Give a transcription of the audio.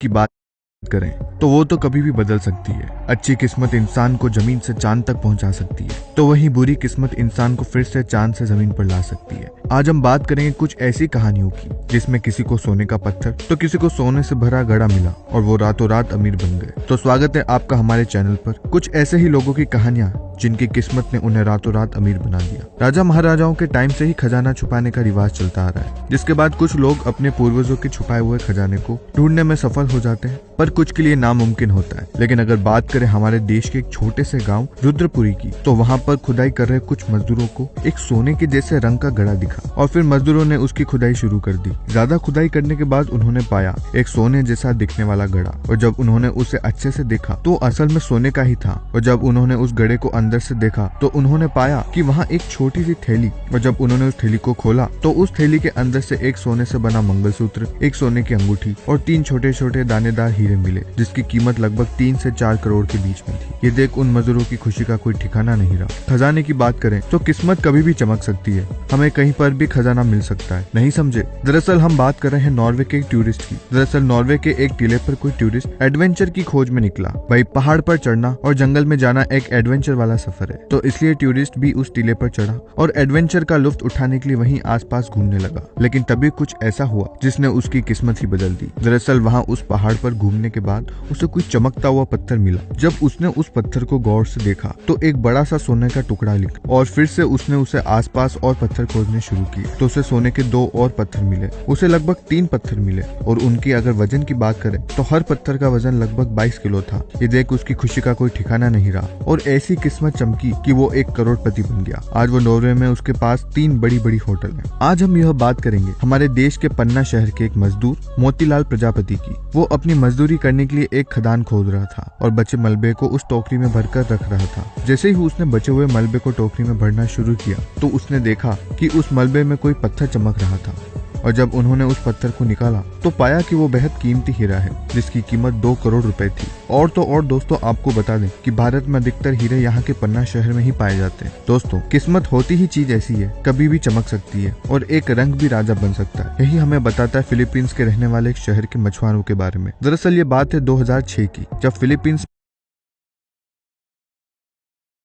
की बात करें तो वो तो कभी भी बदल सकती है। अच्छी किस्मत इंसान को जमीन से चांद तक पहुंचा सकती है, तो वहीं बुरी किस्मत इंसान को फिर से चांद से जमीन पर ला सकती है। आज हम बात करेंगे कुछ ऐसी कहानियों की जिसमें किसी को सोने का पत्थर तो किसी को सोने से भरा घड़ा मिला और वो रातों रात अमीर बन गए। तो स्वागत है आपका हमारे चैनल पर। कुछ ऐसे ही लोगों की कहानियां जिनकी किस्मत ने उन्हें रातों रात अमीर बना दिया। राजा महाराजाओं के टाइम से ही खजाना छुपाने का रिवाज चलता आ रहा है, जिसके बाद कुछ लोग अपने पूर्वजों के छुपाए हुए खजाने को ढूंढने में सफल हो जाते हैं, पर कुछ के लिए नामुमकिन होता है। लेकिन अगर बात करें हमारे देश के एक छोटे से गांव रुद्रपुरी की, तो वहां पर खुदाई कर रहे कुछ मजदूरों को एक सोने के जैसे रंग का घड़ा दिखा और फिर मजदूरों ने उसकी खुदाई शुरू कर दी। ज्यादा खुदाई करने के बाद उन्होंने पाया एक सोने जैसा दिखने वाला घड़ा, और जब उन्होंने उसे अच्छे से देखा तो असल में सोने का ही था। और जब उन्होंने उस घड़े को अंदर से देखा तो उन्होंने पाया कि वहाँ एक छोटी सी थैली, और जब उन्होंने उस थैली को खोला तो उस थैली के अंदर से एक सोने से बना मंगलसूत्र, एक सोने की अंगूठी और 3 छोटे छोटे दानेदार हीरे मिले, जिसकी कीमत लगभग 3 से 4 करोड़ के बीच में थी। ये देख उन मजदूरों की खुशी का कोई ठिकाना नहीं रहा। खजाने की बात करें तो किस्मत कभी भी चमक सकती है, हमें कहीं पर भी खजाना मिल सकता है। नहीं समझे? दरअसल हम बात कर रहे हैं नॉर्वे के एक टूरिस्ट की। दरअसल नॉर्वे के एक टीले पर कोई टूरिस्ट एडवेंचर की खोज में निकला। भाई, पहाड़ पर चढ़ना और जंगल में जाना एक एडवेंचर वाला सफर है, तो इसलिए टूरिस्ट भी उस टीले पर चढ़ा और एडवेंचर का लुत्फ उठाने के लिए वहीं आसपास घूमने लगा। लेकिन तभी कुछ ऐसा हुआ जिसने उसकी किस्मत ही बदल दी। दरअसल वहाँ उस पहाड़ पर घूमने के बाद उसे कोई चमकता हुआ पत्थर मिला। जब उसने उस पत्थर को गौर से देखा तो एक बड़ा सा सोने का टुकड़ा निकला, और फिर से उसने उसे आसपास और पत्थर खोजने शुरू किए तो उसे सोने के 2 और पत्थर मिले। उसे लगभग 3 पत्थर मिले, और उनकी अगर वजन की बात करें तो हर पत्थर का वजन लगभग 22 किलो था। ये देख उसकी खुशी का कोई ठिकाना नहीं रहा, और ऐसी किस्मत चमकी कि वो एक करोड़पति बन गया। आज वो नॉर्वे में उसके पास 3 बड़ी बड़ी होटल हैं। आज हम यह बात करेंगे हमारे देश के पन्ना शहर के एक मजदूर मोतीलाल प्रजापति की। वो अपनी मजदूरी करने के लिए एक खदान खोद रहा था और बचे मलबे को उस टोकरी में भरकर रख रहा था। जैसे ही उसने बचे हुए मलबे को टोकरी में भरना शुरू किया तो उसने देखा कि उस मलबे में कोई पत्थर चमक रहा था, और जब उन्होंने उस पत्थर को निकाला तो पाया कि वो बेहद कीमती हीरा है, जिसकी कीमत 2 करोड़ रुपए थी। और तो और दोस्तों, आपको बता दें कि भारत में अधिकतर हीरे यहाँ के पन्ना शहर में ही पाए जाते हैं। दोस्तों, किस्मत होती ही चीज ऐसी है, कभी भी चमक सकती है और एक रंग भी राजा बन सकता है। यही हमें बताता है फिलीपींस के रहने वाले एक शहर के मछुआरों के बारे में। दरअसल ये बात है 2006 की, जब फिलीपींस